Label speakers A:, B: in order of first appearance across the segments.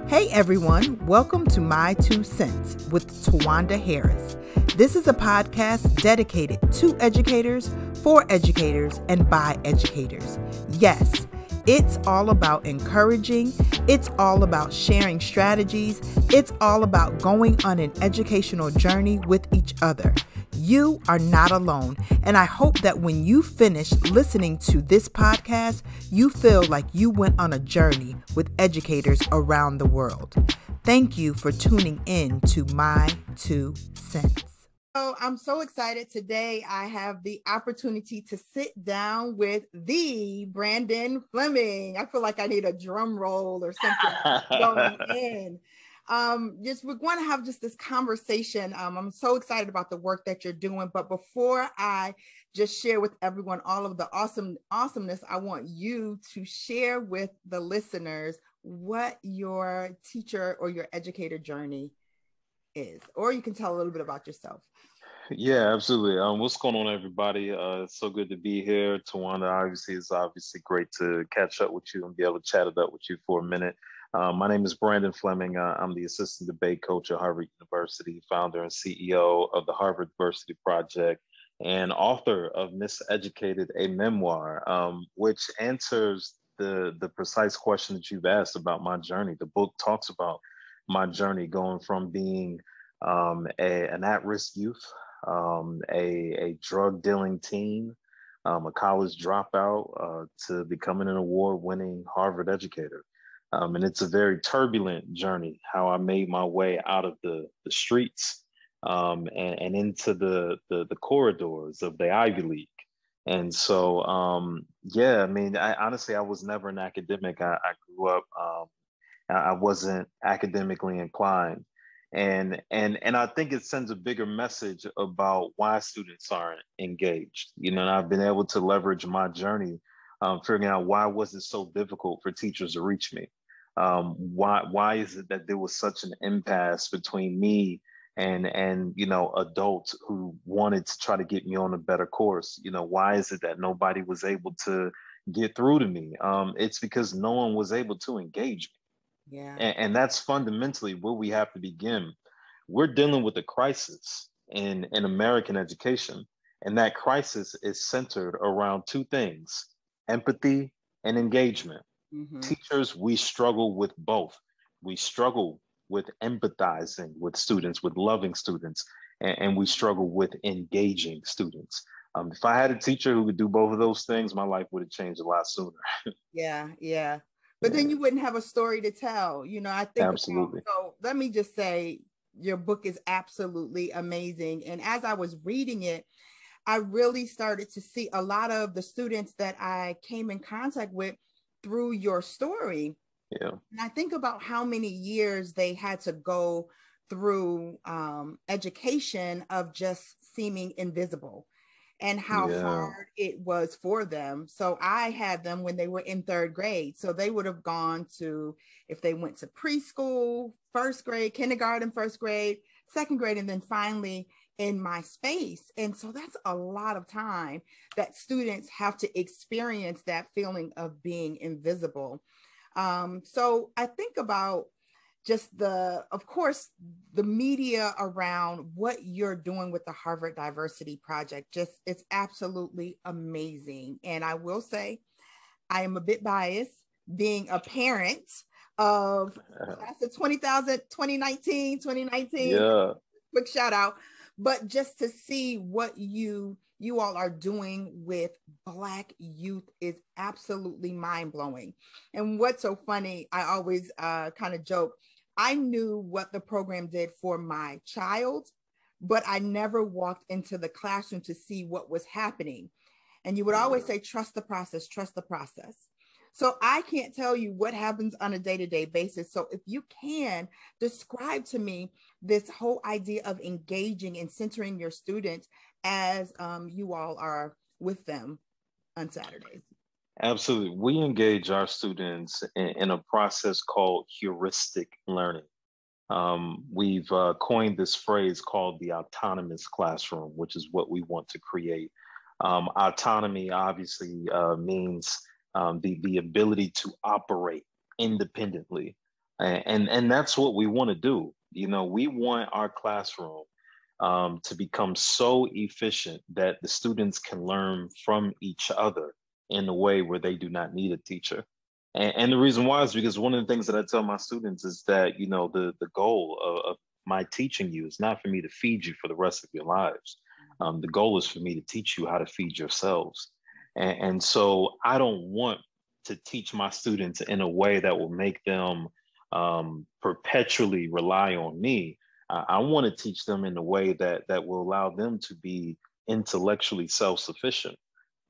A: Hey everyone, welcome to My Two Cents with Tawanda Harris. This is a podcast dedicated to educators, for educators, and by educators. Yes, it's all about encouraging, it's all about sharing strategies, it's all about going on an educational journey with each other. You are not alone, and I hope that when you finish listening to this podcast, you feel like you went on a journey with educators around the world. Thank you for tuning in to My Two Cents. So I'm so excited today. I have the opportunity to sit down with the Brandon Fleming. I feel like I need a drum roll or something going in. We're going to have just this conversation. I'm so excited about the work that you're doing, but before I just share with everyone all of the awesomeness, I want you to share with the listeners what your teacher or your educator journey is, or you can tell a little bit about yourself.
B: Yeah, absolutely. What's going on, everybody? It's so good to be here. Tawanda, it's obviously great to catch up with you and be able to chat it up with you for a minute. My name is Brandon Fleming. I'm the assistant debate coach at Harvard University, founder and CEO of the Harvard Diversity Project, and author of Miseducated, a memoir, which answers the precise question that you've asked about my journey. The book talks about my journey going from being an at-risk youth, a drug dealing teen, a college dropout, to becoming an award-winning Harvard educator. And it's a very turbulent journey, how I made my way out of the streets and into the corridors of the Ivy League. And so, I was never an academic. I grew up, I wasn't academically inclined. And I think it sends a bigger message about why students aren't engaged. And I've been able to leverage my journey, figuring out why was it so difficult for teachers to reach me. Why is it that there was such an impasse between me and adults who wanted to try to get me on a better course? Why is it that nobody was able to get through to me? It's because no one was able to engage me.
A: Yeah.
B: And that's fundamentally where we have to begin. We're dealing with a crisis in American education, and that crisis is centered around two things: empathy and engagement.
A: Mm-hmm.
B: Teachers, we struggle with both. We struggle with empathizing with students, with loving students, and we struggle with engaging students. If I had a teacher who could do both of those things, my life would have changed a lot sooner.
A: Yeah. But then you wouldn't have a story to tell. I think
B: Absolutely.
A: So let me just say, your book is absolutely amazing. And as I was reading it, I really started to see a lot of the students that I came in contact with through your story.
B: Yeah.
A: And I think about how many years they had to go through education of just seeming invisible, and how hard it was for them. So I had them when they were in third grade. So they would have gone to, if they went to preschool, first grade, kindergarten, first grade, second grade, and then finally in my space. And so that's a lot of time that students have to experience that feeling of being invisible. So I think about just of course, the media around what you're doing with the Harvard Diversity Project. It's absolutely amazing. And I will say, I am a bit biased being a parent of class of 2019.
B: Yeah.
A: Quick shout out. But just to see what you all are doing with Black youth is absolutely mind-blowing. And what's so funny, I always kind of joke, I knew what the program did for my child, but I never walked into the classroom to see what was happening. And you would always say, trust the process, trust the process. So I can't tell you what happens on a day-to-day basis. So if you can describe to me this whole idea of engaging and centering your students as you all are with them on Saturdays.
B: Absolutely. We engage our students in a process called heuristic learning. We've coined this phrase called the autonomous classroom, which is what we want to create. Autonomy obviously means the ability to operate independently. And that's what we want to do. We want our classroom to become so efficient that the students can learn from each other in a way where they do not need a teacher. And the reason why is because one of the things that I tell my students is that, the goal of my teaching you is not for me to feed you for the rest of your lives. The goal is for me to teach you how to feed yourselves. And so I don't want to teach my students in a way that will make them perpetually rely on me. I want to teach them in a way that will allow them to be intellectually self-sufficient.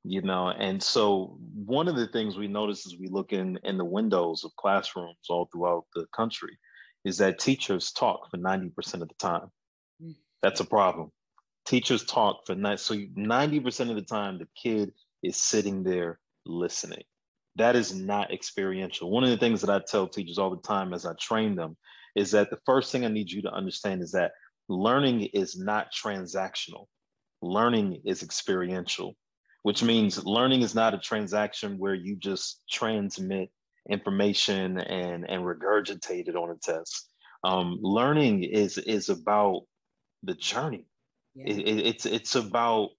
B: And so one of the things we notice as we look in the windows of classrooms all throughout the country is that teachers talk for 90% of the time. That's a problem. Teachers talk for so 90% of the time the kid is sitting there listening. That is not experiential. One of the things that I tell teachers all the time as I train them is that the first thing I need you to understand is that learning is not transactional. Learning is experiential, which means learning is not a transaction where you just transmit information and regurgitate it on a test. Learning is about the journey. Yeah. It's about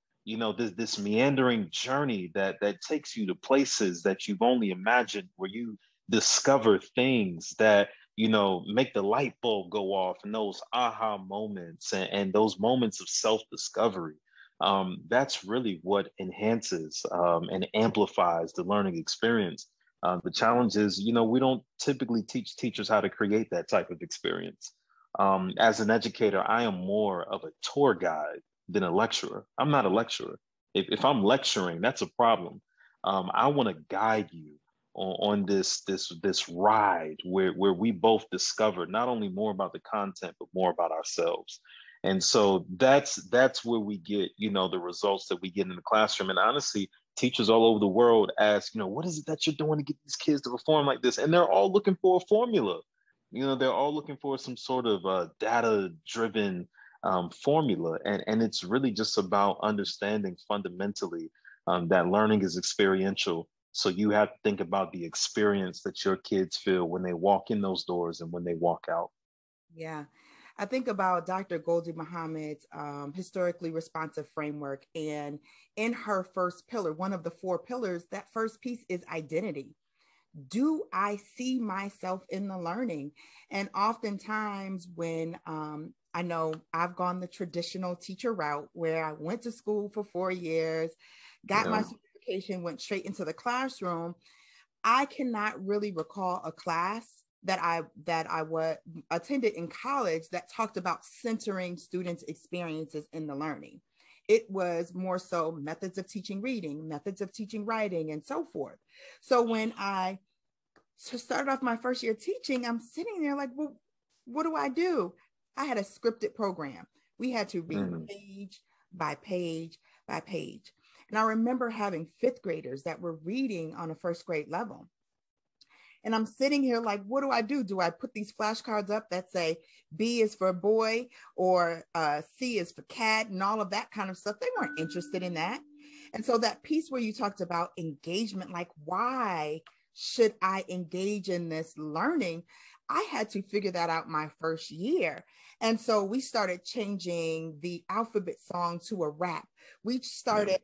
B: this meandering journey that takes you to places that you've only imagined, where you discover things that make the light bulb go off, and those aha moments and those moments of self-discovery. That's really what enhances and amplifies the learning experience. The challenge is, we don't typically teach teachers how to create that type of experience. As an educator, I am more of a tour guide than a lecturer. I'm not a lecturer. If I'm lecturing, that's a problem. I want to guide you on this ride where we both discover not only more about the content, but more about ourselves. And so that's where we get, the results that we get in the classroom. And honestly, teachers all over the world ask, what is it that you're doing to get these kids to perform like this? And they're all looking for a formula. They're all looking for some sort of data-driven formula. And it's really just about understanding fundamentally that learning is experiential. So you have to think about the experience that your kids feel when they walk in those doors and when they walk out.
A: Yeah. I think about Dr. Gholdy Muhammad's historically responsive framework. And in her first pillar, one of the 4 pillars, that first piece is identity. Do I see myself in the learning? And oftentimes when I know I've gone the traditional teacher route, where I went to school for 4 years, got my certification, went straight into the classroom, I cannot really recall a class that I attended in college that talked about centering students' experiences in the learning. It was more so methods of teaching reading, methods of teaching writing, and so forth. So when I started off my first year teaching, I'm sitting there like, well, what do I do? I had a scripted program. We had to read page by page by page. And I remember having 5th graders that were reading on a 1st grade level. And I'm sitting here like, what do I do? Do I put these flashcards up that say B is for boy or C is for cat and all of that kind of stuff? They weren't interested in that. And so that piece where you talked about engagement, like, why should I engage in this learning? I had to figure that out my first year. And so we started changing the alphabet song to a rap. We started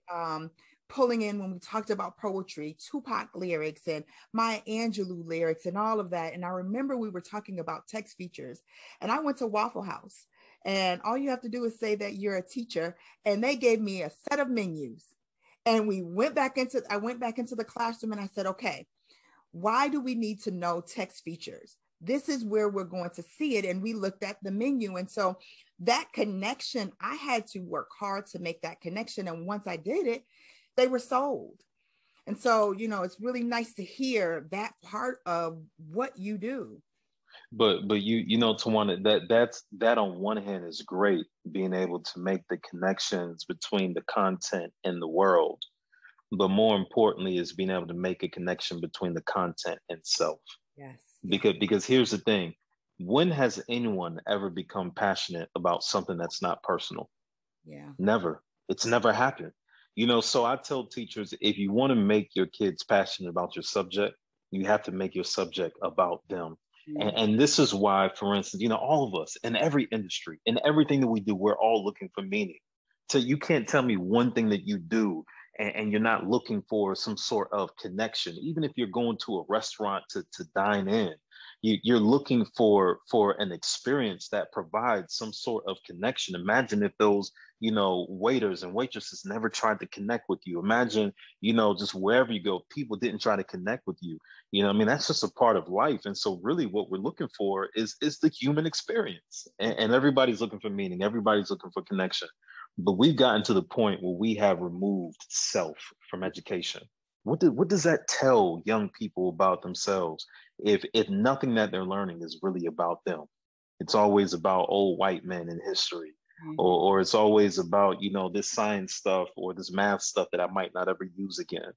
A: pulling in, when we talked about poetry, Tupac lyrics and Maya Angelou lyrics and all of that. And I remember we were talking about text features, and I went to Waffle House, and all you have to do is say that you're a teacher. And they gave me a set of menus. And I went back into the classroom, and I said, okay, why do we need to know text features? This is where we're going to see it. And we looked at the menu. And so that connection, I had to work hard to make that connection. And once I did it, they were sold. And so, it's really nice to hear that part of what you do.
B: But Tawana, that on one hand is great, being able to make the connections between the content and the world. But more importantly is being able to make a connection between the content and self.
A: Yes.
B: Because here's the thing. When has anyone ever become passionate about something that's not personal?
A: Yeah.
B: Never. It's never happened. So I tell teachers, if you want to make your kids passionate about your subject, you have to make your subject about them. And this is why, for instance, all of us in every industry, in everything that we do, we're all looking for meaning. So you can't tell me one thing that you do and you're not looking for some sort of connection. Even if you're going to a restaurant to dine in, you're looking for an experience that provides some sort of connection. Imagine if those, waiters and waitresses never tried to connect with you. Imagine, just wherever you go, people didn't try to connect with you. That's just a part of life. And so really what we're looking for is the human experience. And everybody's looking for meaning. Everybody's looking for connection. But we've gotten to the point where we have removed self from education. What does that tell young people about themselves if nothing that they're learning is really about them? It's always about old white men in history, or it's always about, this science stuff or this math stuff that I might not ever use again.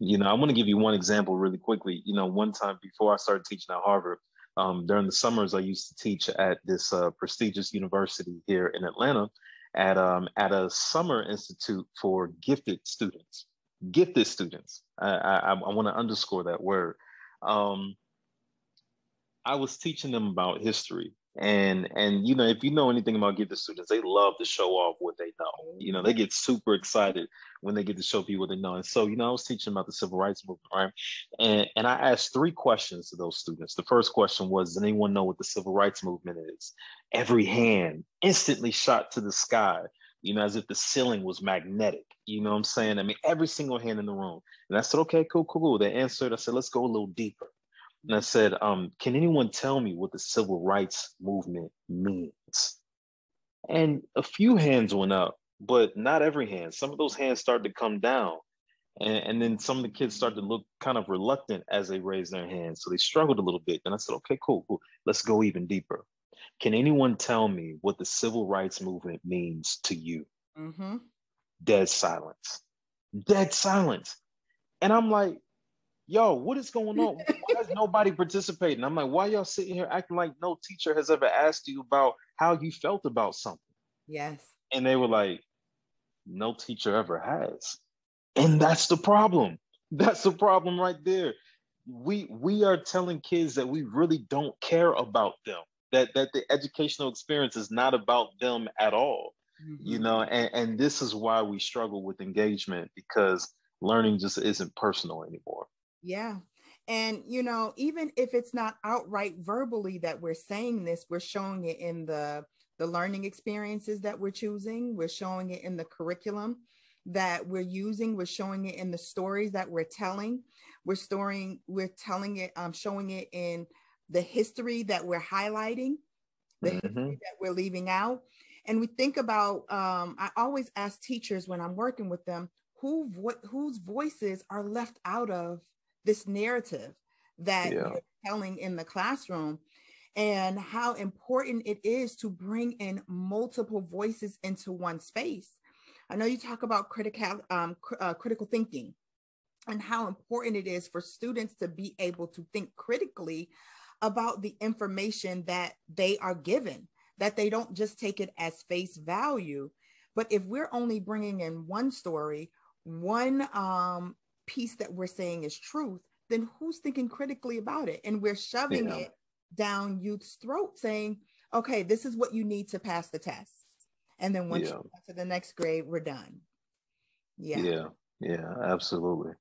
B: I want to give you one example really quickly. One time before I started teaching at Harvard, during the summers, I used to teach at this prestigious university here in Atlanta at a summer institute for gifted students. Gifted students. I want to underscore that word. I was teaching them about history. And if you know anything about gifted students, they love to show off what they know. They get super excited when they get to show people what they know. And so, I was teaching about the civil rights movement, right? And I asked 3 questions to those students. The first question was, does anyone know what the civil rights movement is? Every hand instantly shot to the sky, as if the ceiling was magnetic. You know what I'm saying? I mean, every single hand in the room. And I said, okay, cool. They answered. I said, let's go a little deeper. And I said, can anyone tell me what the civil rights movement means? And a few hands went up, but not every hand. Some of those hands started to come down. And then some of the kids started to look kind of reluctant as they raised their hands. So they struggled a little bit. And I said, okay, cool. Let's go even deeper. Can anyone tell me what the civil rights movement means to you? Dead silence. Dead silence. And I'm like, yo, what is going on? Why is nobody participating? I'm like, why y'all sitting here acting like no teacher has ever asked you about how you felt about something?
A: Yes.
B: And they were like, no teacher ever has. And that's the problem. That's the problem right there. We are telling kids that we really don't care about them, that the educational experience is not about them at all. And this is why we struggle with engagement, because learning just isn't personal anymore.
A: Yeah. And, even if it's not outright verbally that we're saying this, we're showing it in the learning experiences that we're choosing. We're showing it in the curriculum that we're using. We're showing it in the stories that we're telling. We're telling it, showing it in the history that we're highlighting, the history that we're leaving out. And we think about, I always ask teachers when I'm working with them, whose voices are left out of this narrative that you're telling in the classroom, and how important it is to bring in multiple voices into one space. I know you talk about critical thinking and how important it is for students to be able to think critically about the information that they are given, that they don't just take it as face value. But if we're only bringing in one story, one piece that we're saying is truth, then who's thinking critically about it? And we're shoving it down youth's throat, saying, okay, this is what you need to pass the test. And then once you get to the next grade, we're done.
B: Yeah, absolutely.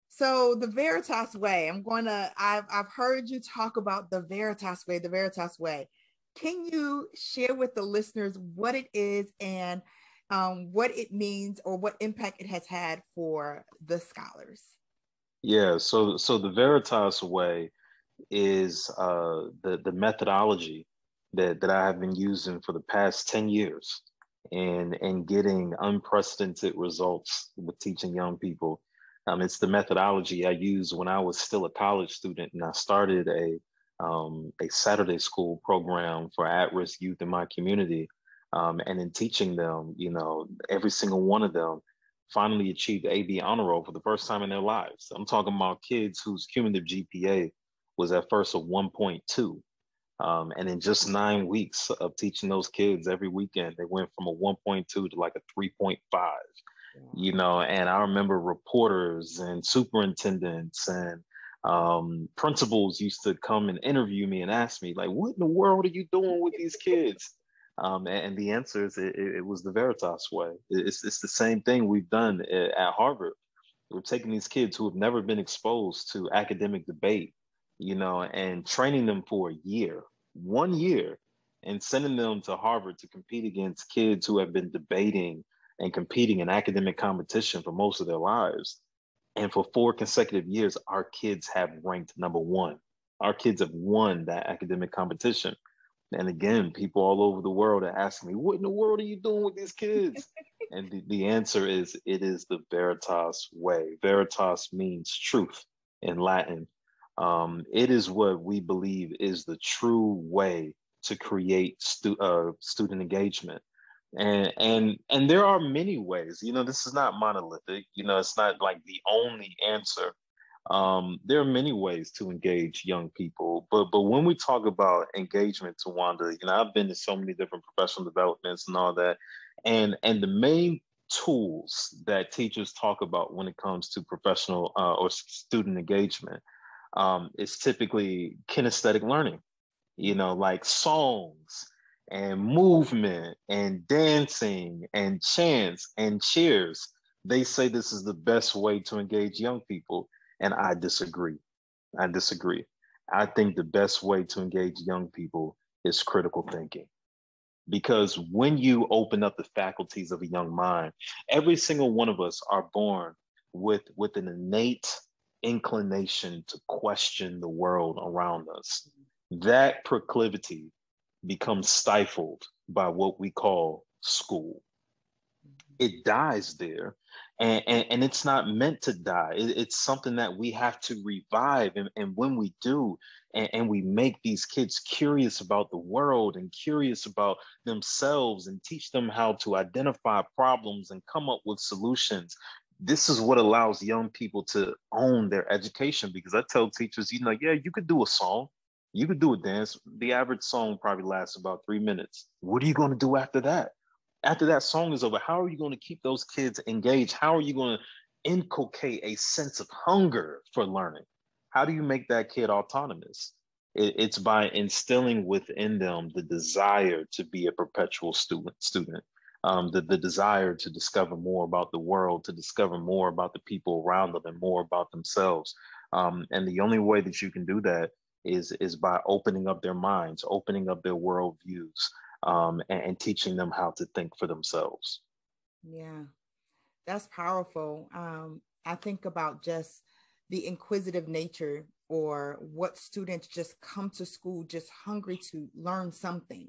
A: So the Veritas Way, I've heard you talk about the Veritas Way. Can you share with the listeners what it is and what it means, or what impact it has had for the scholars?
B: Yeah, so the Veritas Way is the methodology that I have been using for the past 10 years and getting unprecedented results with teaching young people. It's the methodology I used when I was still a college student, and I started a Saturday school program for at-risk youth in my community. And in teaching them, every single one of them finally achieved the AB honor roll for the first time in their lives. I'm talking about kids whose cumulative GPA was at first a 1.2. And in just 9 weeks of teaching those kids every weekend, they went from a 1.2 to like a 3.5. And I remember reporters and superintendents and Principals used to come and interview me and ask me, like, what in the world are you doing with these kids? And the answer is it was the Veritas way. It's the same thing we've done at Harvard. We're taking these kids who have never been exposed to academic debate, and training them for a year, 1 year, and sending them to Harvard to compete against kids who have been debating and competing in academic competition for most of their lives. And for 4 consecutive years, our kids have ranked number one. Our kids have won that academic competition. And again, people all over the world are asking me, what in the world are you doing with these kids? And the answer is, it is the Veritas way. Veritas means truth in Latin. It is what we believe is the true way to create student engagement. And there are many ways. This is not monolithic. It's not like the only answer. There are many ways to engage young people, but when we talk about engagement, Tawanda, I've been to so many different professional developments and all that, and the main tools that teachers talk about when it comes to professional or student engagement is typically kinesthetic learning. Like songs and movement and dancing and chants and cheers. They say this is the best way to engage young people. And I disagree. I disagree. I think the best way to engage young people is critical thinking. Because when you open up the faculties of a young mind, every single one of us are born with an innate inclination to question the world around us. That proclivity becomes stifled by what we call school. It dies there, and it's not meant to die. It's something that we have to revive. And when we do, and we make these kids curious about the world and curious about themselves and teach them how to identify problems and come up with solutions, this is what allows young people to own their education. Because I tell teachers, yeah, you could do a song, you could do a dance. The average song probably lasts about 3 minutes. What are you going to do after that? After that song is over, how are you going to keep those kids engaged? How are you going to inculcate a sense of hunger for learning? How do you make that kid autonomous? It's by instilling within them the desire to be a perpetual student. The desire to discover more about the world, to discover more about the people around them and more about themselves. And the only way that you can do that is by opening up their minds, opening up their worldviews, and teaching them how to think for themselves.
A: Yeah, that's powerful. I think about just the inquisitive nature, or what students just come to school just hungry to learn something.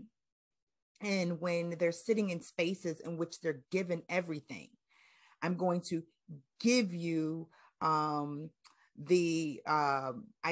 A: And when they're sitting in spaces in which they're given everything, I'm going to give you I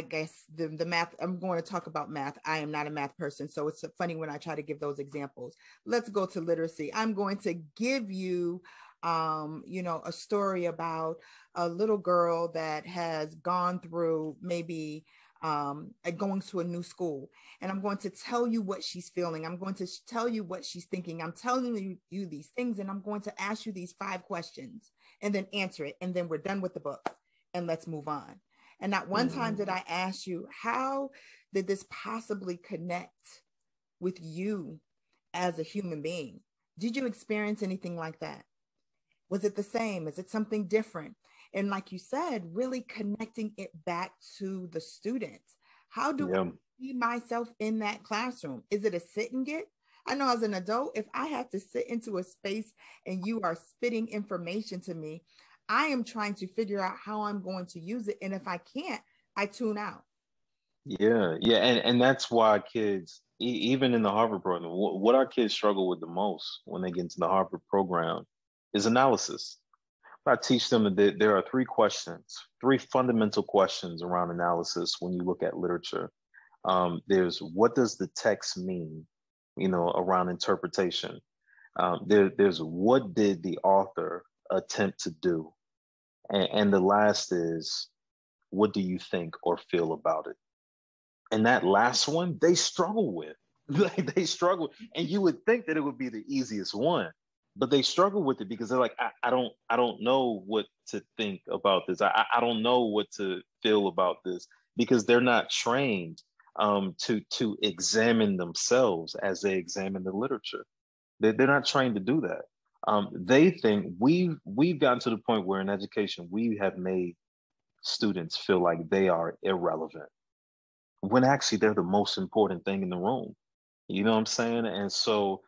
A: guess the math. I'm going to talk about math. I am not a math person, so it's funny when I try to give those examples. Let's go to literacy. I'm going to give you a story about a little girl that has gone through maybe going to a new school, and I'm going to tell you what she's feeling. I'm going to tell you what she's thinking. I'm telling you these things, and I'm going to ask you these 5 questions and then answer it, and then we're done with the book and let's move on. And not one time did I ask you, how did this possibly connect with you as a human being? Did you experience anything like that? Was it the same? Is it something different? And like you said, really connecting it back to the students. How do I see myself in that classroom? Is it a sit and get? I know as an adult, if I have to sit into a space and you are spitting information to me, I am trying to figure out how I'm going to use it. And if I can't, I tune out.
B: Yeah. And that's why kids, even in the Harvard program, what our kids struggle with the most when they get into the Harvard program is analysis. I teach them that there are 3 fundamental questions around analysis when you look at literature. There's, what does the text mean, around interpretation. There's, what did the author attempt to do? And the last is, what do you think or feel about it? And that last one, they struggle with. Like, they struggle. And you would think that it would be the easiest one. but they struggle with it because they're like, I don't know what to think about this. I don't know what to feel about this because they're not trained to examine themselves as they examine the literature. They're not trained to do that. They think we've gotten to the point where in education we have made students feel like they are irrelevant when actually they're the most important thing in the room. You know what I'm saying? And so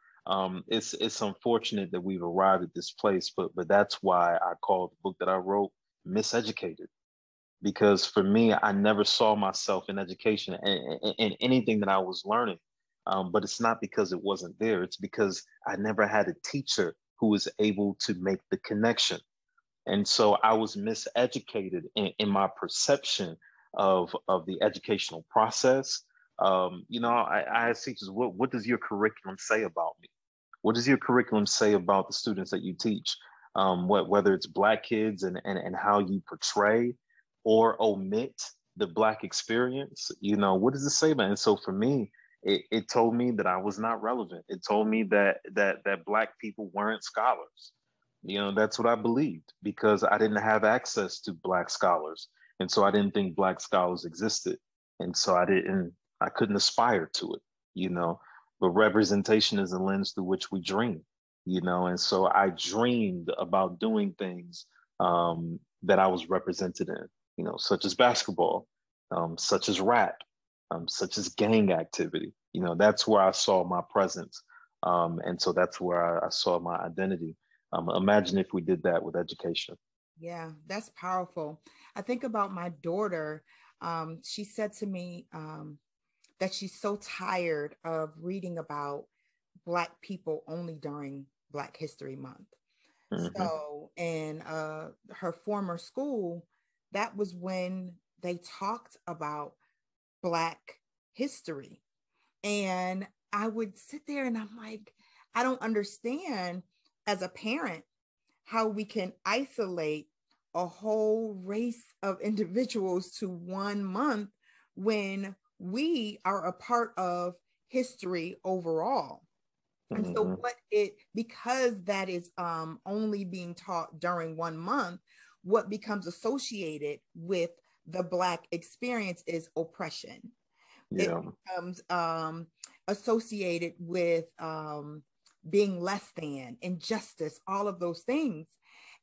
B: it's unfortunate that we've arrived at this place, but that's why I called the book that I wrote Miseducated. Because for me, I never saw myself in education and anything that I was learning. But it's not because it wasn't there. It's because I never had a teacher who was able to make the connection. And so I was miseducated in my perception of the educational process. I ask teachers, what does your curriculum say about me? What does your curriculum say about the students that you teach? Whether it's Black kids and how you portray or omit the Black experience, what does it say about it? And so for me, it told me that I was not relevant. It told me that Black people weren't scholars. That's what I believed because I didn't have access to Black scholars. And so I didn't think Black scholars existed. And so I couldn't aspire to it, you know. But representation is a lens through which we dream, and so I dreamed about doing things that I was represented in, such as basketball, such as rap, such as gang activity. That's where I saw my presence. And so that's where I saw my identity. Imagine if we did that with education.
A: Yeah, that's powerful. I think about my daughter. She said to me that she's so tired of reading about Black people only during Black History Month.
B: Mm-hmm.
A: So in her former school, that was when they talked about Black history. And I would sit there and I'm like, I don't understand as a parent how we can isolate a whole race of individuals to 1 month when we are a part of history overall. And
B: Mm-hmm.
A: so because that is only being taught during 1 month, what becomes associated with the Black experience is oppression. It
B: Yeah.
A: becomes associated with being less than, injustice, all of those things.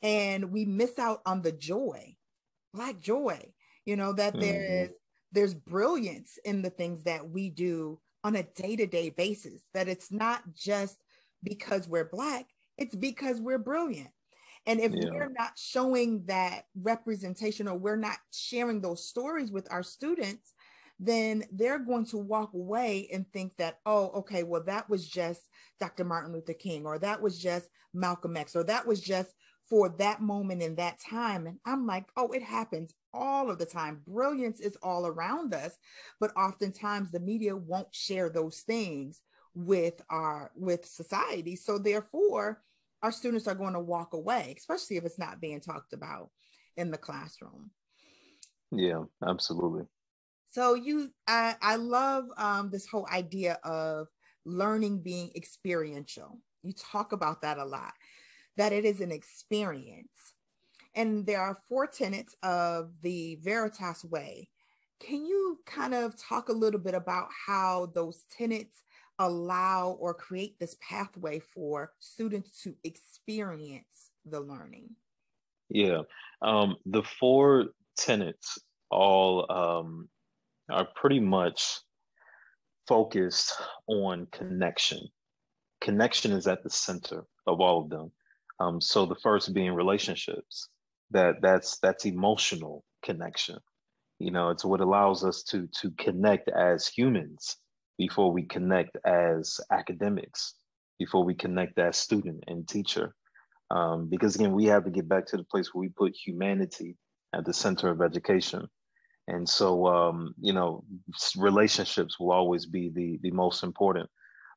A: And we miss out on the joy, Black joy, that
B: Mm-hmm.
A: there's brilliance in the things that we do on a day-to-day basis, that it's not just because we're Black, it's because we're brilliant. And if
B: Yeah.
A: we're not showing that representation or we're not sharing those stories with our students, then they're going to walk away and think that, oh, okay, well, that was just Dr. Martin Luther King, or that was just Malcolm X, or that was just for that moment in that time. And I'm like, oh, it happens all of the time. Brilliance is all around us, but oftentimes the media won't share those things with society. So therefore, our students are going to walk away, especially if it's not being talked about in the classroom.
B: Yeah, absolutely.
A: So I love this whole idea of learning being experiential. You talk about that a lot, that it is an experience. And there are 4 tenets of the Veritas Way. Can you kind of talk a little bit about how those tenets allow or create this pathway for students to experience the learning?
B: Yeah. The 4 tenets all are pretty much focused on connection. Connection is at the center of all of them. So the first being relationships. That's emotional connection. It's what allows us to connect as humans before we connect as academics, before we connect as student and teacher. Because again, we have to get back to the place where we put humanity at the center of education. And so, relationships will always be the most important.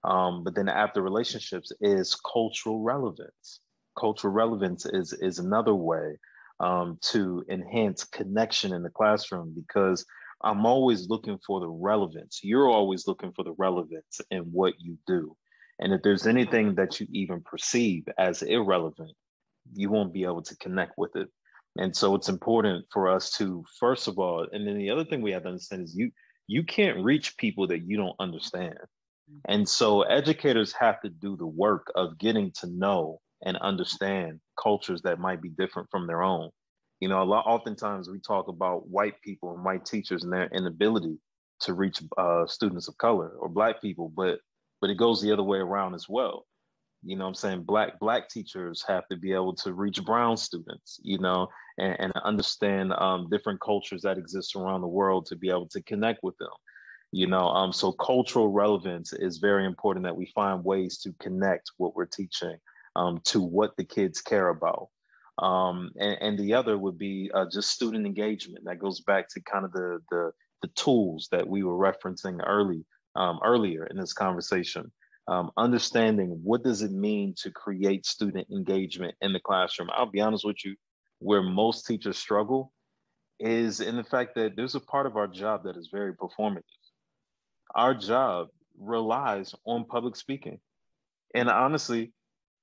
B: But then after relationships is cultural relevance. Cultural relevance is another way to enhance connection in the classroom because I'm always looking for the relevance. You're always looking for the relevance in what you do. And if there's anything that you even perceive as irrelevant, you won't be able to connect with it. And so it's important for us to, first of all, and then the other thing we have to understand is you can't reach people that you don't understand. And so educators have to do the work of getting to know and understand cultures that might be different from their own. Oftentimes we talk about white people and white teachers and their inability to reach students of color or Black people, but it goes the other way around as well. I'm saying? Black teachers have to be able to reach brown students, and understand different cultures that exist around the world to be able to connect with them. So cultural relevance is very important, that we find ways to connect what we're teaching to what the kids care about. And the other would be just student engagement. That goes back to kind of the tools that we were referencing earlier in this conversation. Understanding what does it mean to create student engagement in the classroom. I'll be honest with you, where most teachers struggle is in the fact that there's a part of our job that is very performative. Our job relies on public speaking. And honestly,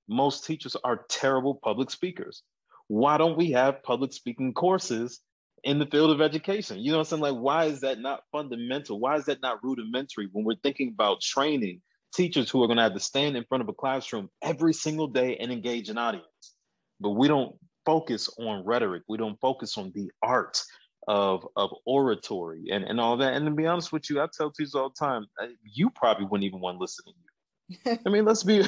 B: most teachers are terrible public speakers. Why don't we have public speaking courses in the field of education? You know what I'm saying? Like, why is that not fundamental? Why is that not rudimentary when we're thinking about training teachers who are going to have to stand in front of a classroom every single day and engage an audience? But we don't focus on rhetoric. We don't focus on the art of oratory and all that. And to be honest with you, I tell teachers all the time, you probably wouldn't even want to listen to you. I mean, let's be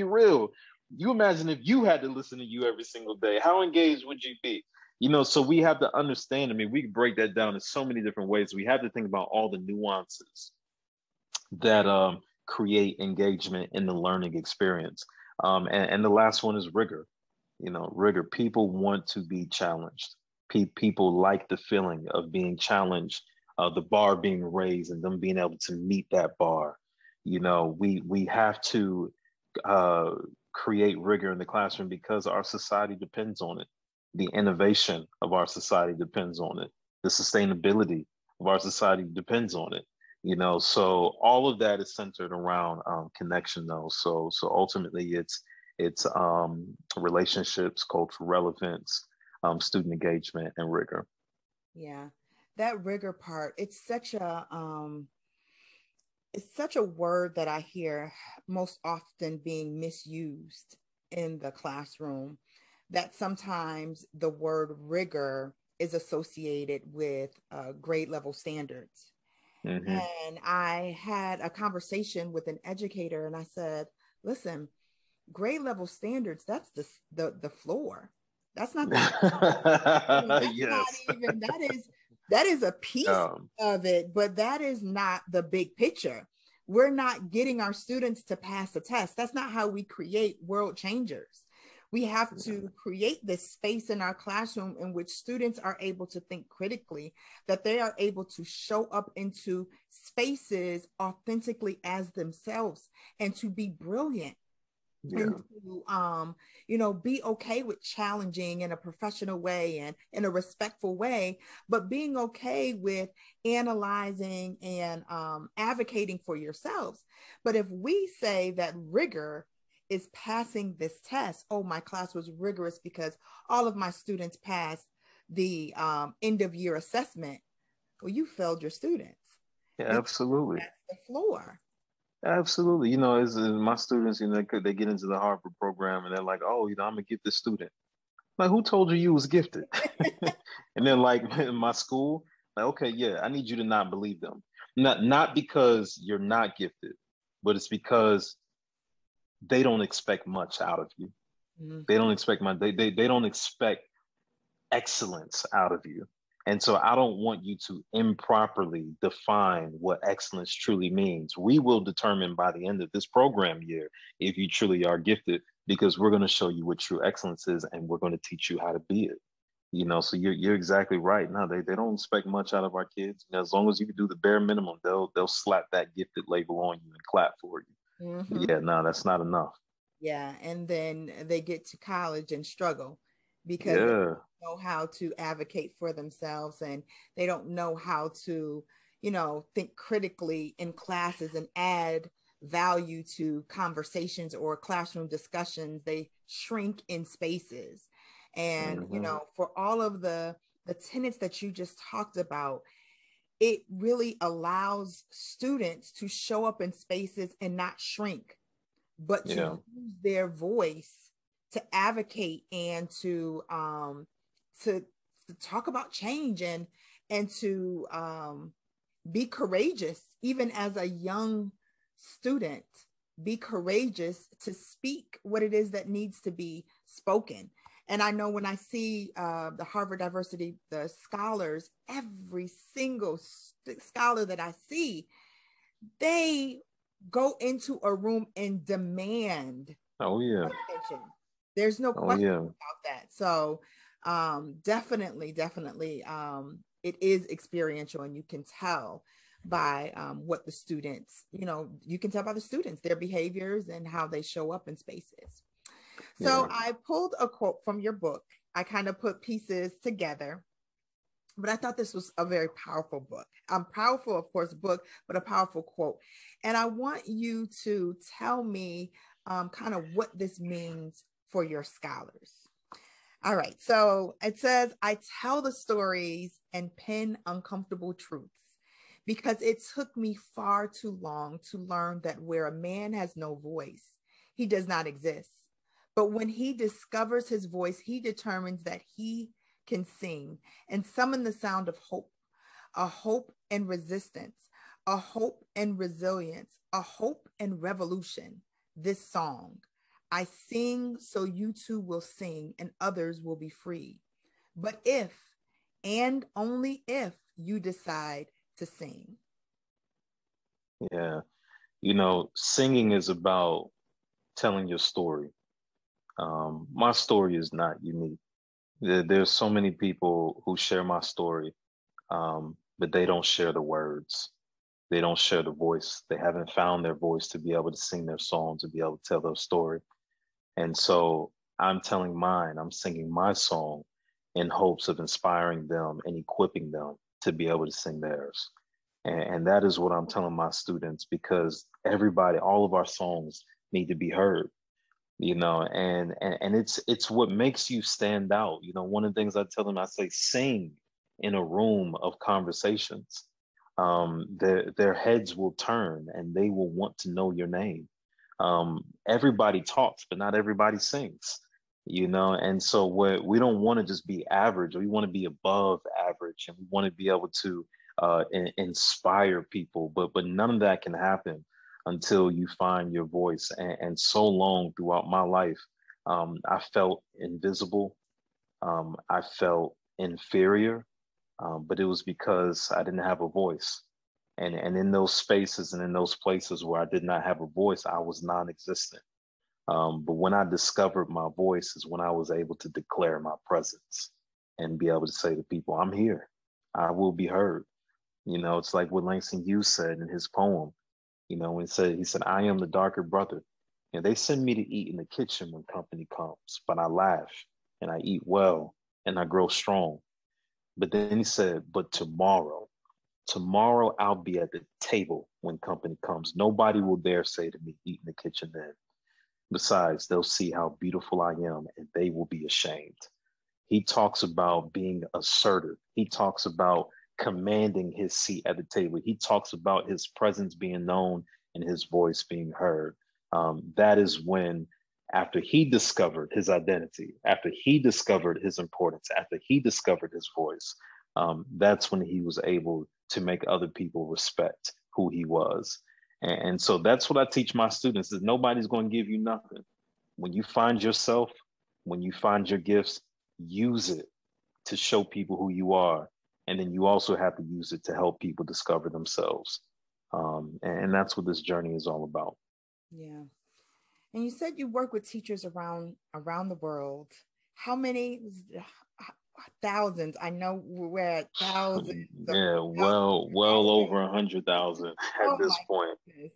B: real. You imagine if you had to listen to you every single day, how engaged would you be? So we have to understand. I mean, we can break that down in so many different ways. We have to think about all the nuances that create engagement in the learning experience. And the last one is rigor. Rigor. People want to be challenged. People like the feeling of being challenged, the bar being raised, and them being able to meet that bar. We have to create rigor in the classroom because our society depends on it. The innovation of our society depends on it. The sustainability of our society depends on it. So all of that is centered around connection, though. So ultimately, it's relationships, cultural relevance, student engagement, and rigor.
A: Yeah, that rigor part, it's such a word that I hear most often being misused in the classroom, that sometimes the word rigor is associated with grade level standards.
B: Mm-hmm.
A: And I had a conversation with an educator and I said, listen, grade level standards, that's the floor. That's not the that's
B: Yes.
A: not even that is a piece of it, but that is not the big picture. We're not getting our students to pass a test. That's not how we create world changers. We have to create this space in our classroom in which students are able to think critically, that they are able to show up into spaces authentically as themselves and to be brilliant. Yeah. And to be okay with challenging in a professional way and in a respectful way, but being okay with analyzing and advocating for yourselves. But if we say that rigor is passing this test, oh, my class was rigorous because all of my students passed the end of year assessment, well, you failed your students.
B: Yeah, absolutely.
A: That's the floor.
B: Absolutely. As my students, they get into the Harvard program and they're like, oh, I'm a gifted student. Like, who told you was gifted? And then like in my school, like, okay, yeah, I need you to not believe them. Not because you're not gifted, but it's because they don't expect much out of you. Mm-hmm. They don't expect they don't expect excellence out of you. And so I don't want you to improperly define what excellence truly means. We will determine by the end of this program year if you truly are gifted, because we're going to show you what true excellence is and we're going to teach you how to be it. So you're exactly right. No, they don't expect much out of our kids. As long as you can do the bare minimum, they'll slap that gifted label on you and clap for you. Mm-hmm. Yeah, no, that's not enough.
A: Yeah, and then they get to college and struggle because they don't know how to advocate for themselves, and they don't know how to, think critically in classes and add value to conversations or classroom discussions. They shrink in spaces. And, you know, for all of the tenets that you just talked about, it really allows students to show up in spaces and not shrink, but to use their voice to advocate and to talk about change and to be courageous, even as a young student, be courageous to speak what it is that needs to be spoken. And I know when I see the Harvard Diversity, the scholars, every single scholar that I see, they go into a room and demand attention. There's no question about that. So definitely, it is experiential, and you can tell by what the students, you know, you can tell by the students, their behaviors and how they show up in spaces. So I pulled a quote from your book. I kind of put pieces together, but I thought this was a very powerful book. Powerful, of course, book, but a powerful quote. And I want you to tell me kind of what this means for your scholars. All right. So it says, I tell the stories and pen uncomfortable truths because it took me far too long to learn that where a man has no voice, he does not exist. But when he discovers his voice, he determines that he can sing and summon the sound of hope, a hope and resistance, a hope and resilience, a hope and revolution. This song, I sing so you too will sing and others will be free. But if, and only if, you decide to sing.
B: Yeah. You know, singing is about telling your story. My story is not unique. There's so many people who share my story, but they don't share the words. They don't share the voice. They haven't found their voice to be able to sing their song, to be able to tell their story. And so I'm telling mine, I'm singing my song in hopes of inspiring them and equipping them to be able to sing theirs. And that is what I'm telling my students, because everybody, all of our songs need to be heard, you know, and it's what makes you stand out. You know, one of the things I tell them, I say, sing in a room of conversations. Their heads will turn and they will want to know your name. Everybody talks, but not everybody sings, you know? And so we don't want to just be average. We want to be above average, and we want to be able to inspire people, but none of that can happen until you find your voice. And so long throughout my life, I felt invisible. I felt inferior, but it was because I didn't have a voice. And in those spaces and in those places where I did not have a voice, I was non-existent. But when I discovered my voice is when I was able to declare my presence and be able to say to people, I'm here. I will be heard. You know, it's like what Langston Hughes said in his poem, you know, when he said, I am the darker brother. You know, they send me to eat in the kitchen when company comes, but I laugh and I eat well and I grow strong. But then he said, but tomorrow I'll be at the table when company comes. Nobody will dare say to me, eat in the kitchen then. Besides, they'll see how beautiful I am and they will be ashamed. He talks about being assertive. He talks about commanding his seat at the table. He talks about his presence being known and his voice being heard. That is when, after he discovered his identity, after he discovered his importance, after he discovered his voice, that's when he was able to make other people respect who he was. And so that's what I teach my students, is nobody's going to give you nothing. When you find yourself, when you find your gifts, use it to show people who you are. And then you also have to use it to help people discover themselves. And that's what this journey is all about.
A: Yeah. And you said you work with teachers around the world. How many? Thousands. I know we're at thousands.
B: Yeah, well over 100,000 at this point.
A: Goodness.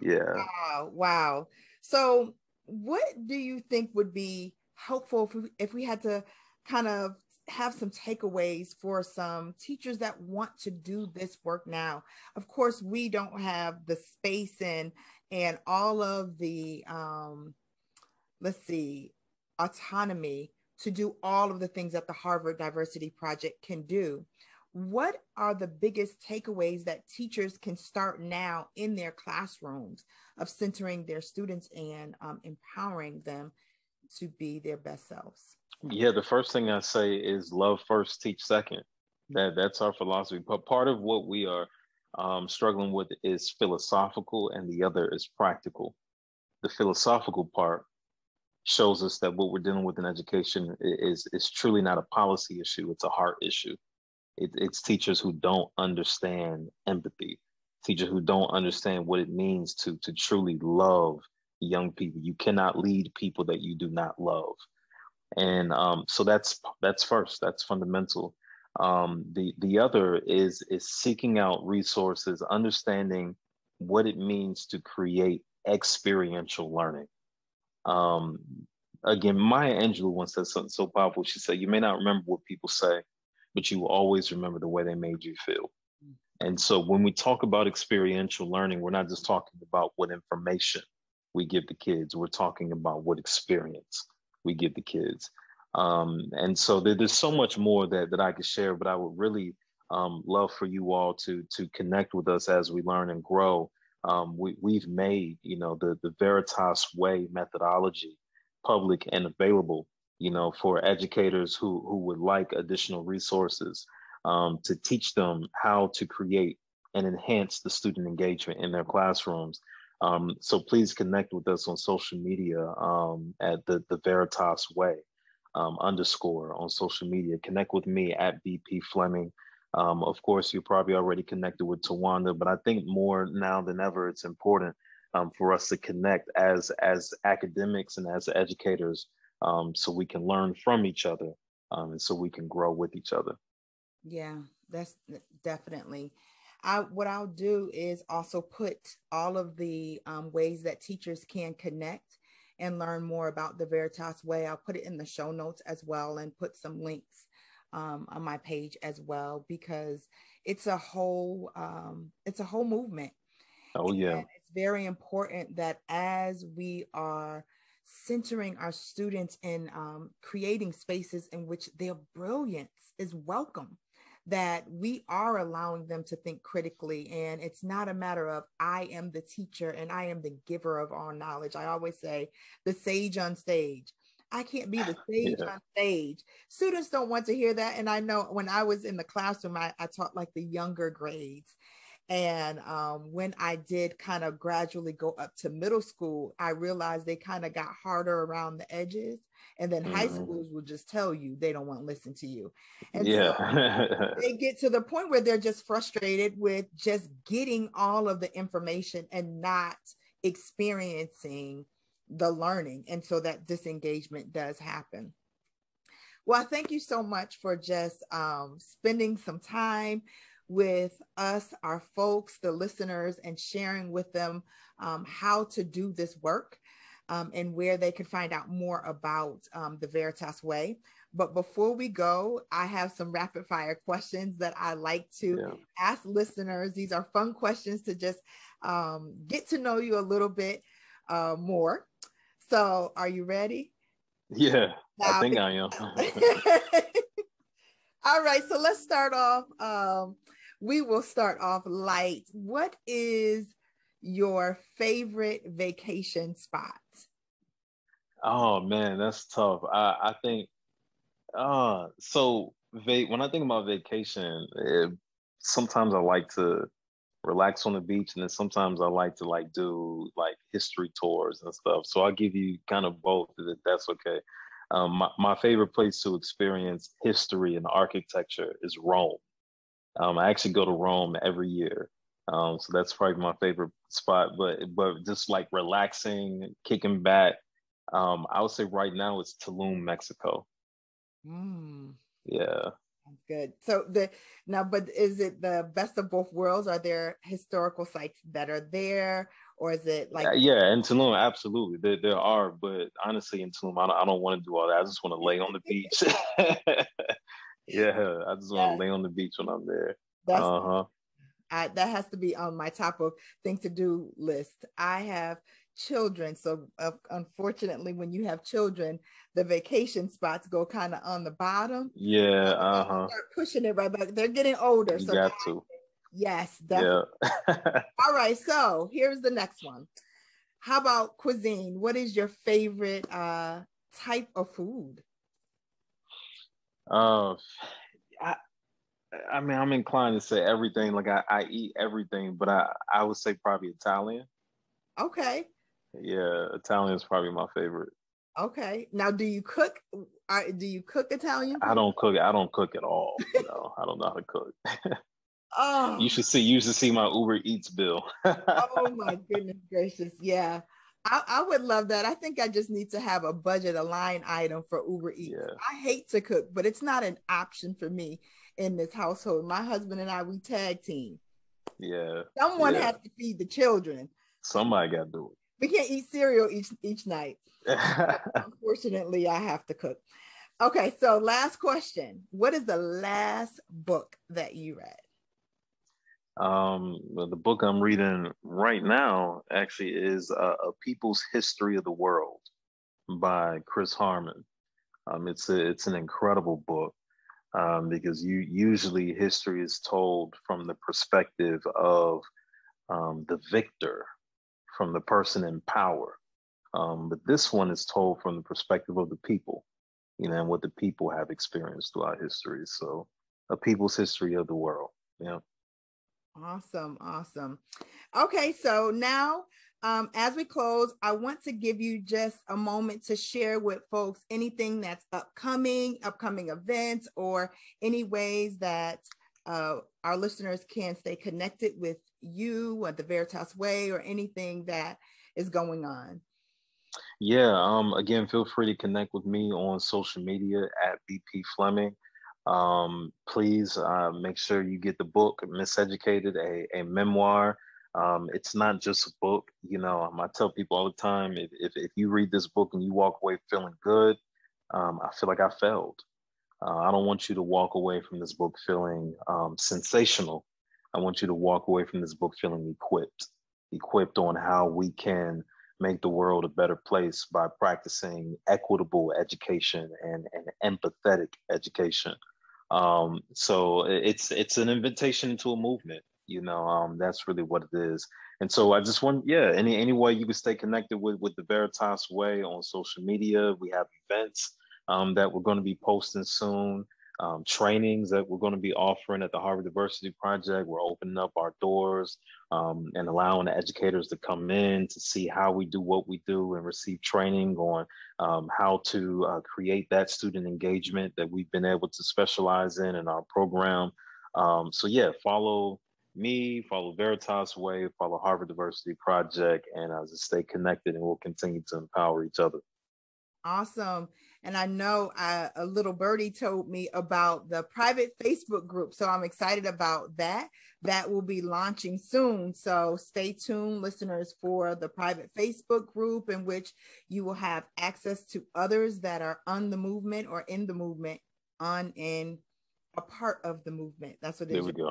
B: Yeah.
A: Wow. So what do you think would be helpful if we had to kind of have some takeaways for some teachers that want to do this work now? Of course, we don't have the space and all of the let's see, autonomy to do all of the things that the Harvard Diversity Project can do. What are the biggest takeaways that teachers can start now in their classrooms of centering their students and empowering them to be their best selves?
B: Yeah, the first thing I say is love first, teach second. That's our philosophy. But part of what we are struggling with is philosophical, and the other is practical. The philosophical part shows us that what we're dealing with in education is truly not a policy issue; it's a heart issue. It's teachers who don't understand empathy, teachers who don't understand what it means to truly love young people. You cannot lead people that you do not love. And so that's first. That's fundamental. The other is seeking out resources, understanding what it means to create experiential learning. Um, Again, Maya Angelou once said something so powerful. She said, "You may not remember what people say, but you will always remember the way they made you feel." And so when we talk about experiential learning, we're not just talking about what information we give the kids, we're talking about what experience we give the kids. And so there's so much more that I could share, but I would really love for you all to connect with us as we learn and grow. We've made, the Veritas Way methodology public and available, for educators who would like additional resources to teach them how to create and enhance the student engagement in their classrooms. So please connect with us on social media at the Veritas Way _ on social media. Connect with me at BP Fleming. Of course, you're probably already connected with Tawanda, but I think more now than ever, it's important for us to connect as academics and as educators, so we can learn from each other, and so we can grow with each other.
A: Yeah, that's definitely. What I'll do is also put all of the ways that teachers can connect and learn more about the Veritas Way. I'll put it in the show notes as well, and put some links on my page as well, because it's a whole movement.
B: Oh yeah.
A: And it's very important that as we are centering our students in creating spaces in which their brilliance is welcome, that we are allowing them to think critically. And it's not a matter of I am the teacher and I am the giver of all knowledge. I always say the sage on stage. I can't be the sage on stage. Students don't want to hear that. And I know when I was in the classroom, I taught like the younger grades. And when I did kind of gradually go up to middle school, I realized they kind of got harder around the edges. And then high schools will just tell you they don't want to listen to you. And so they get to the point where they're just frustrated with just getting all of the information and not experiencing the learning. And so that disengagement does happen. Well, thank you so much for just spending some time with us, our folks, the listeners, and sharing with them how to do this work and where they can find out more about the Veritas Way. But before we go, I have some rapid fire questions that I like to ask listeners. These are fun questions to just get to know you a little bit more. So are you ready?
B: Yeah, I think I am.
A: All right, so let's start off. We will start off light. What is your favorite vacation spot?
B: Oh man, that's tough. I think when I think about vacation, sometimes I like to relax on the beach, and then sometimes I like to do like history tours and stuff. So I'll give you kind of both, if that's okay. My favorite place to experience history and architecture is Rome. I actually go to Rome every year. So that's probably my favorite spot, but just like relaxing, kicking back. I would say right now it's Tulum, Mexico. Yeah.
A: That's good. So but is it the best of both worlds? Are there historical sites that are there, or is it like?
B: Yeah, in Tulum, absolutely. There are, but honestly, in Tulum, I don't want to do all that. I just want to lay on the beach. Yeah, I just want to
A: Yes,
B: lay on the beach when I'm there.
A: that's
B: Uh-huh.
A: that has to be on my top of thing to do list. I have children, so unfortunately, when you have children, the vacation spots go kind of on the bottom.
B: Yeah,
A: I gotta
B: uh-huh.
A: start pushing it right back. They're getting older,
B: You
A: so now,
B: got to.
A: yes,
B: Yeah.
A: definitely. All right, so here's the next one. How about cuisine? What is your favorite type of food?
B: Uh, I, I mean, I'm inclined to say everything. Like I eat everything, but I would say probably Italian.
A: Okay,
B: Yeah, Italian is probably my favorite.
A: okay. Now, do you cook? Do you cook Italian
B: I
A: food?
B: don't cook. I don't cook at all. No, I don't know how to cook.
A: Oh,
B: You should see my Uber Eats bill.
A: oh my goodness gracious. Yeah. I would love that. I think I just need to have a budget, a line item for Uber Eats.
B: Yeah,
A: I hate to cook, but it's not an option for me in this household. My husband and I, we tag team.
B: yeah,
A: Someone
B: yeah.
A: has to feed the children.
B: Somebody got to do
A: We can't eat cereal each night.
B: it.
A: Unfortunately, I have to cook. Okay, so last question. What is the last book that you read?
B: Well, the book I'm reading right now actually is A People's History of the World by Chris Harmon. It's an incredible book because you usually history is told from the perspective of the victor, from the person in power. But this one is told from the perspective of the people, and what the people have experienced throughout history. So, A People's History of the World. Yeah.
A: Awesome, awesome. Okay, so now as we close, I want to give you just a moment to share with folks anything that's upcoming events, or any ways that our listeners can stay connected with you at the Veritas Way, or anything that is going on.
B: Yeah, again, feel free to connect with me on social media at BP Fleming. Please make sure you get the book, Miseducated, a memoir. It's not just a book, I tell people all the time, if you read this book and you walk away feeling good, I feel like I failed. I don't want you to walk away from this book feeling sensational. I want you to walk away from this book feeling equipped on how we can make the world a better place by practicing equitable education and empathetic education. So it's an invitation into a movement. That's really what it is. And so I just want, yeah, any way you can stay connected with the Veritas Way on social media. We have events that we're going to be posting soon. Trainings that we're going to be offering at the Harvard Diversity Project. We're opening up our doors and allowing the educators to come in to see how we do what we do and receive training on how to create that student engagement that we've been able to specialize in our program. So yeah, follow me, follow Veritas Way, follow Harvard Diversity Project, and just stay connected, and we'll continue to empower each other.
A: Awesome. And I know a little birdie told me about the private Facebook group. So I'm excited about that. That will be launching soon. So stay tuned, listeners, for the private Facebook group, in which you will have access to others that are on the movement, or in the movement, on in a part of the movement. That's what it
B: There
A: is.
B: we go.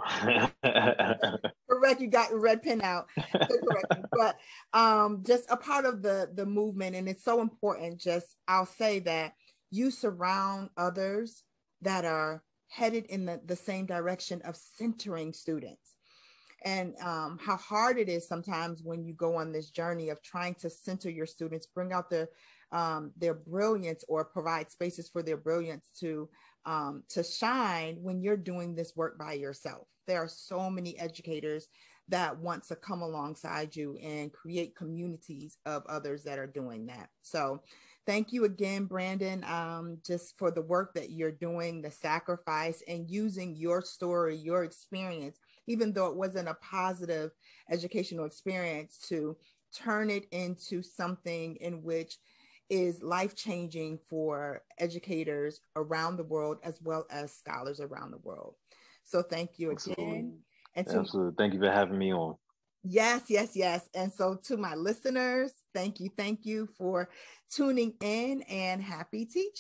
A: Correct. You got your red pen out. Correct. But just a part of the movement. And it's so important. Just, I'll say that you surround others that are headed in the same direction of centering students. And how hard it is sometimes when you go on this journey of trying to center your students, bring out their brilliance, or provide spaces for their brilliance to shine, when you're doing this work by yourself. There are so many educators that want to come alongside you and create communities of others that are doing that. So thank you again, Brandon, just for the work that you're doing, the sacrifice, and using your story, your experience, even though it wasn't a positive educational experience, to turn it into something in which is life-changing for educators around the world, as well as scholars around the world. So thank you again.
B: Absolutely.
A: And
B: Absolutely. Thank you for having me on.
A: yes, yes, yes. And so to my listeners, thank you for tuning in, and happy teaching.